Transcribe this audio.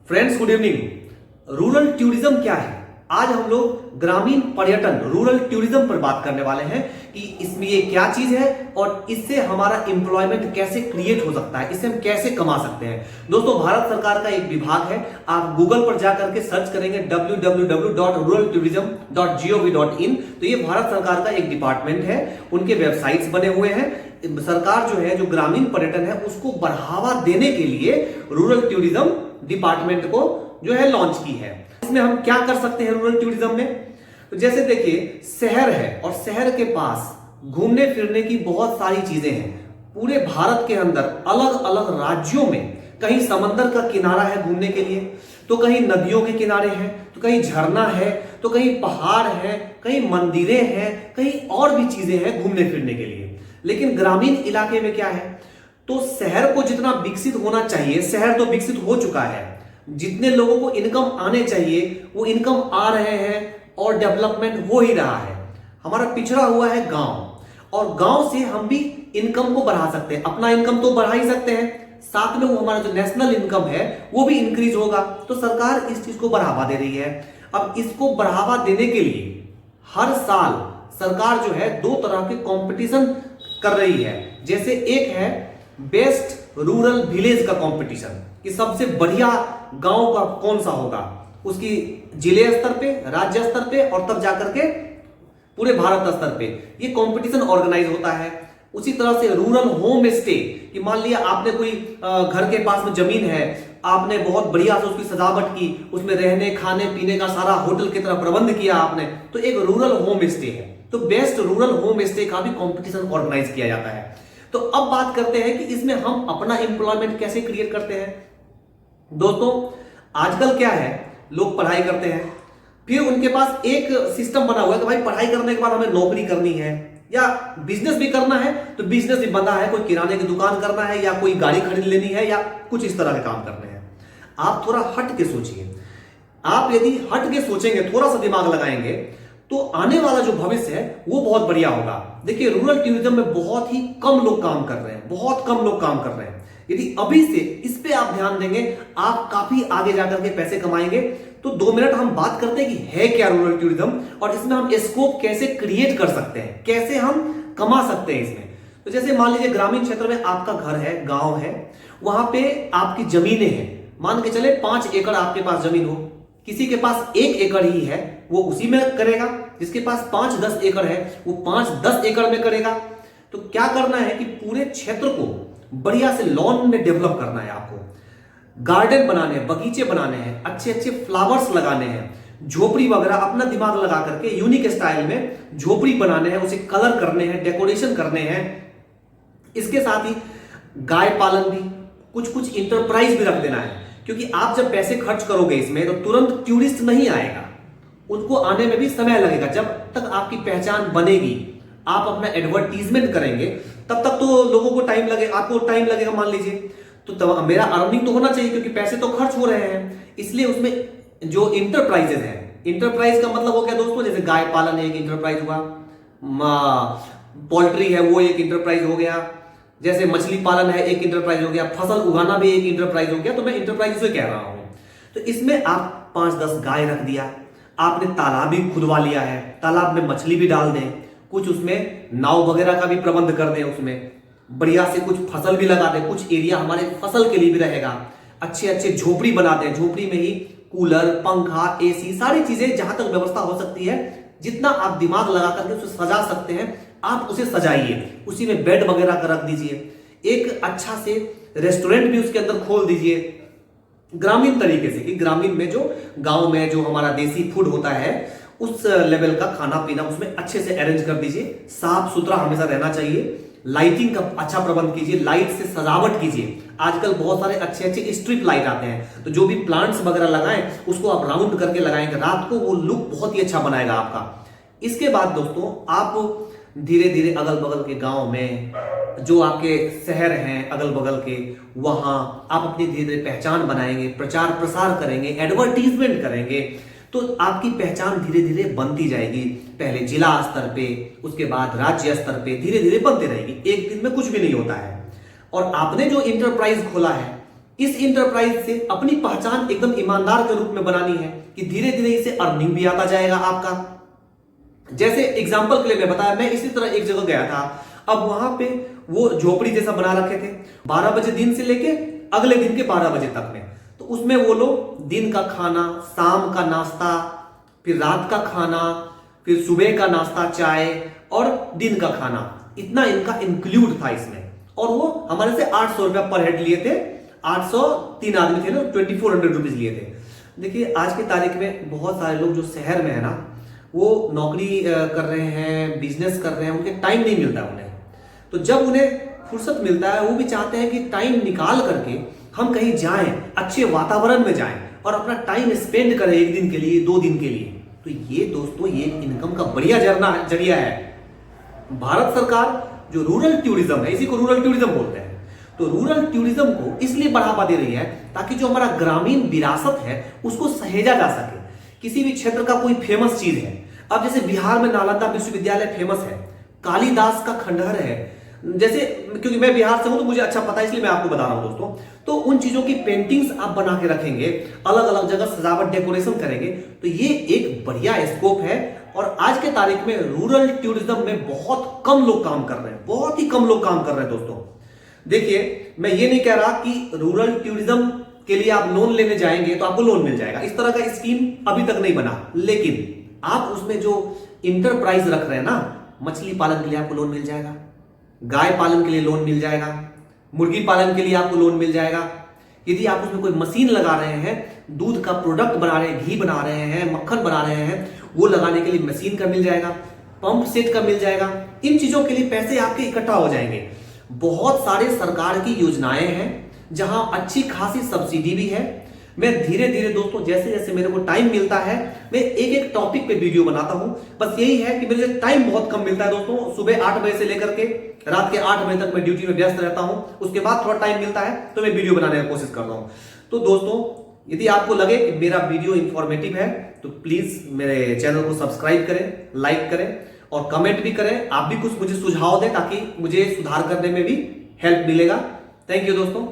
Friends, good evening. Rural tourism क्या है? आज हम लोग ग्रामीण पर्यटन, रूरल टूरिज्म पर बात करने वाले हैं कि इसमें ये क्या चीज है और इससे हमारा एम्प्लॉयमेंट कैसे क्रिएट हो सकता है, इससे हम कैसे कमा सकते हैं। दोस्तों, भारत सरकार का एक विभाग है, आप गूगल पर जाकर के सर्च करेंगे www.ruraltourism.gov.in, तो ये भारत सरकार का एक डिपार्टमेंट है, उनके वेबसाइट्स बने हुए हैं। सरकार जो है, जो ग्रामीण पर्यटन है, उसको बढ़ावा देने के लिए रूरल टूरिज्म डिपार्टमेंट को जो है लॉन्च की है। इसमें हम क्या कर सकते हैं रूरल टूरिज्म में? तो जैसे देखिए, शहर है और शहर के पास घूमने फिरने की बहुत सारी चीजें हैं। पूरे भारत के अंदर अलग अलग राज्यों में कहीं समंदर का किनारा है घूमने के लिए, तो कहीं नदियों के किनारे हैं, तो कहीं झरना है, तो कहीं पहाड़ है, कहीं मंदिरें हैं, कहीं और भी चीजें हैं घूमने फिरने के लिए। लेकिन ग्रामीण इलाके में क्या है? तो शहर को जितना विकसित होना चाहिए, शहर तो विकसित हो चुका है, जितने लोगों को इनकम आने चाहिए वो इनकम आ रहे हैं और डेवलपमेंट हो ही रहा है। हमारा पिछड़ा हुआ है गांव, और गांव से हम भी इनकम को बढ़ा सकते हैं। अपना इनकम तो बढ़ा ही सकते हैं, साथ में वो हमारा जो नेशनल इनकम है वो भी इंक्रीज होगा। तो सरकार इस चीज को बढ़ावा दे रही है। अब इसको बढ़ावा देने के लिए हर साल सरकार जो है दो तरह के कंपटीशन कर रही है। जैसे एक है बेस्ट रूरल विलेज का कंपटीशन, कि सबसे बढ़िया गांव का कौन सा होगा, उसकी जिले स्तर पे, राज्य स्तर पे और तब जाकर के पूरे भारत स्तर पे ये कंपटीशन ऑर्गेनाइज होता है। उसी तरह से रूरल होम स्टे, कि मान लिया आपने कोई घर के पास में जमीन है, आपने बहुत बढ़िया से उसकी सजावट की, उसमें रहने खाने पीने का सारा होटल की तरह प्रबंध किया आपने, तो एक रूरल होम स्टे है। तो बेस्ट रूरल होम स्टे का भी कंपटीशन ऑर्गेनाइज किया जाता है। तो अब बात करते हैं कि इसमें हम अपना एम्प्लॉयमेंट कैसे क्रिएट करते हैं। दोस्तों, आजकल क्या है, लोग पढ़ाई करते हैं, फिर उनके पास एक सिस्टम बना हुआ है कि भाई पढ़ाई करने के बाद हमें नौकरी करनी है या बिजनेस भी करना है, तो बिजनेस भी बंधा है, कोई किराने की दुकान करना है या कोई गाड़ी खरीद लेनी है या कुछ इस तरह के काम करने हैं। आप थोड़ा हट के सोचिए। आप यदि हट के सोचेंगे, थोड़ा सा दिमाग लगाएंगे, तो आने वाला जो भविष्य है वो बहुत बढ़िया होगा। देखिए, रूरल टूरिज्म में बहुत ही कम लोग काम कर रहे हैं, बहुत कम लोग काम कर रहे हैं। यदि अभी से इस पे आप ध्यान देंगे, आप काफी आगे जाकर के पैसे कमाएंगे। तो 2 मिनट हम बात करते हैं कि है क्या रूरल टूरिज्म और इसमें हम स्कोप कैसे क्रिएट कर सकते हैं, कैसे हम कमा सकते हैं इसमें। तो जैसे मान लीजिए ग्रामीण क्षेत्र में आपका घर है, गांव है, वहां पे आपकी जमीनें हैं, मान के चले 5 एकड़ आपके पास जमीन हो, किसी के पास 1 एकड़ ही है, वो उसी में करेगा। जिसके पास 5-10 एकड़ है वो 5-10 एकड़ में करेगा। तो क्या करना है कि पूरे क्षेत्र को बढ़िया से लॉन में डेवलप करना है आपको। गार्डन बनाने हैं, बगीचे बनाने हैं, अच्छे अच्छे फ्लावर्स लगाने हैं, झोपड़ी वगैरह अपना दिमाग लगा करके यूनिक स्टाइल में झोपड़ी बनाने हैं, उसे कलर करने हैं, डेकोरेशन करने हैं। इसके साथ ही गाय पालन भी, कुछ कुछ इंटरप्राइज भी रख देना है, क्योंकि आप जब पैसे खर्च करोगे इसमें तो तुरंत टूरिस्ट नहीं आएगा, उनको आने में भी समय लगेगा। जब तक आपकी पहचान बनेगी, आप अपना एडवर्टीजमेंट करेंगे, तब तक तो लोगों को टाइम लगेगा, आपको टाइम लगेगा मान लीजिए। तो मेरा अर्निंग तो होना चाहिए, क्योंकि पैसे तो खर्च हो रहे हैं। इसलिए उसमें जो इंटरप्राइजेज है, इंटरप्राइज का मतलब हो गया दोस्तों, जैसे गाय पालन एक इंटरप्राइज हुआ, पोल्ट्री है वो एक इंटरप्राइज हो गया, जैसे मछली पालन है एक इंटरप्राइज हो गया, फसल उगाना भी एक इंटरप्राइज हो गया। तो मैं इंटरप्राइज से कह रहा हूं। तो इसमें आप 5-10 गाय रख दिया, आपने तालाब भी खुदवा लिया है, तालाब में मछली भी डाल दें, कुछ उसमें नाव वगैरह का भी प्रबंध कर दें, उसमें बढ़िया से कुछ फसल भी लगा दें, कुछ एरिया हमारे फसल के लिए भी रहेगा। अच्छे अच्छे झोपड़ी बना दें, झोपड़ी में ही कूलर, पंखा, एसी, सारी चीजें जहां तक व्यवस्था हो सकती है, जितना आप दिमाग लगा करके उसे सजा सकते हैं आप उसे सजाइए। उसी में बेड वगैरह का रख दीजिए, एक अच्छा से रेस्टोरेंट भी उसके अंदर खोल दीजिए ग्रामीण तरीके से, कि ग्रामीण में जो गांव में जो हमारा देसी फूड होता है उस लेवल का खाना पीना उसमें अच्छे से अरेंज कर दीजिए। साफ सुथरा हमेशा रहना चाहिए, लाइटिंग का अच्छा प्रबंध कीजिए, लाइट से सजावट कीजिए। आजकल बहुत सारे अच्छे अच्छे स्ट्रीट लाइट आते हैं, तो जो भी प्लांट्स वगैरह लगाएं उसको आप राउंड करके लगाएंगे, रात को वो लुक बहुत ही अच्छा बनाएगा आपका। इसके बाद दोस्तों, आप धीरे धीरे अगल बगल के गांव में, जो आपके शहर हैं अगल बगल के, वहां आप अपनी धीरे धीरे पहचान बनाएंगे, प्रचार प्रसार करेंगे, एडवर्टीजमेंट करेंगे, तो आपकी पहचान धीरे धीरे बनती जाएगी। पहले जिला स्तर पे, उसके बाद राज्य स्तर पे, धीरे धीरे बनती रहेगी। एक दिन में कुछ भी नहीं होता है। और आपने जो इंटरप्राइज खोला है इस इंटरप्राइज से अपनी पहचान एकदम ईमानदार के रूप में बनानी है कि धीरे धीरे इसे अर्निंग भी आता जाएगा आपका। जैसे एग्जांपल के लिए मैं बताया, मैं इसी तरह एक जगह गया था, अब वहां पे वो झोपड़ी जैसा बना रखे थे 12 बजे दिन से लेके अगले दिन के 12 बजे तक में। तो उसमें वो लोग दिन का खाना, शाम का नाश्ता, फिर रात का खाना, फिर सुबह का नाश्ता चाय और दिन का खाना, इतना इनका इंक्लूड था इसमें। और वो हमारे से 800 रुपया पर हेड लिए थे, 803 आदमी थे ना, 2400 रुपीज लिए थे। देखिए आज की तारीख में बहुत सारे लोग जो शहर में है ना, वो नौकरी कर रहे हैं, बिजनेस कर रहे हैं, उनके टाइम नहीं मिलता उन्हें। तो जब उन्हें फुर्सत मिलता है, वो भी चाहते हैं कि टाइम निकाल करके हम कहीं जाएं, अच्छे वातावरण में जाएं और अपना टाइम स्पेंड करें, 1 दिन के लिए, 2 दिन के लिए। तो ये दोस्तों ये इनकम का बढ़िया जरिया है। भारत सरकार जो रूरल टूरिज्म है, इसी को रूरल टूरिज्म बोलते हैं, तो रूरल टूरिज्म को इसलिए बढ़ावा दे रही है ताकि जो हमारा ग्रामीण विरासत है उसको सहेजा जा सके। किसी भी क्षेत्र का कोई फेमस चीज है, अब जैसे बिहार में नालंदा विश्वविद्यालय फेमस है, कालिदास का खंडहर है, जैसे क्योंकि मैं बिहार से हूं तो मुझे अच्छा पता है इसलिए मैं आपको बता रहा हूं दोस्तों। तो उन चीजों की पेंटिंग्स आप बना के रखेंगे, अलग अलग जगह सजावट डेकोरेशन करेंगे, तो ये एक बढ़िया स्कोप है। और आज के तारीख में रूरल टूरिज्म में बहुत कम लोग काम कर रहे हैं, बहुत ही कम लोग काम कर रहे हैं दोस्तों। देखिए मैं ये नहीं कह रहा कि रूरल टूरिज्म के लिए आप लोन लेने जाएंगे तो आपको लोन मिल जाएगा, इस तरह का स्कीम अभी तक नहीं बना। लेकिन आप उसमें जो इंटरप्राइज रख रहे हैं ना, मछली पालन के लिए आपको लोन मिल जाएगा, गाय पालन के लिए लोन मिल जाएगा, मुर्गी पालन के लिए आपको लोन मिल जाएगा। यदि आप उसमें कोई मशीन लगा रहे हैं, दूध का प्रोडक्ट बना रहे हैं, घी बना रहे हैं, मक्खन बना रहे हैं, वो लगाने के लिए मशीन का मिल जाएगा, पंप सेट का मिल जाएगा। इन चीजों के लिए पैसे आपके इकट्ठा हो जाएंगे। बहुत सारे सरकार की योजनाएं हैं जहां अच्छी खासी सब्सिडी भी है। मैं धीरे धीरे दोस्तों जैसे जैसे मेरे को टाइम मिलता है, मैं एक एक टॉपिक पे वीडियो बनाता हूं। बस यही है कि मेरे टाइम बहुत कम मिलता है दोस्तों। सुबह 8 बजे से लेकर के रात के 8 बजे तक मैं ड्यूटी में व्यस्त रहता हूं, उसके बाद थोड़ा टाइम मिलता है तो मैं वीडियो बनाने की कोशिश करता हूं। तो दोस्तों यदि आपको लगे कि मेरा वीडियो इंफॉर्मेटिव है तो प्लीज मेरे चैनल को सब्सक्राइब करें, लाइक करें और कमेंट भी करें। आप भी कुछ मुझे सुझाव दें ताकि मुझे सुधार करने में भी हेल्प मिलेगा। थैंक यू दोस्तों।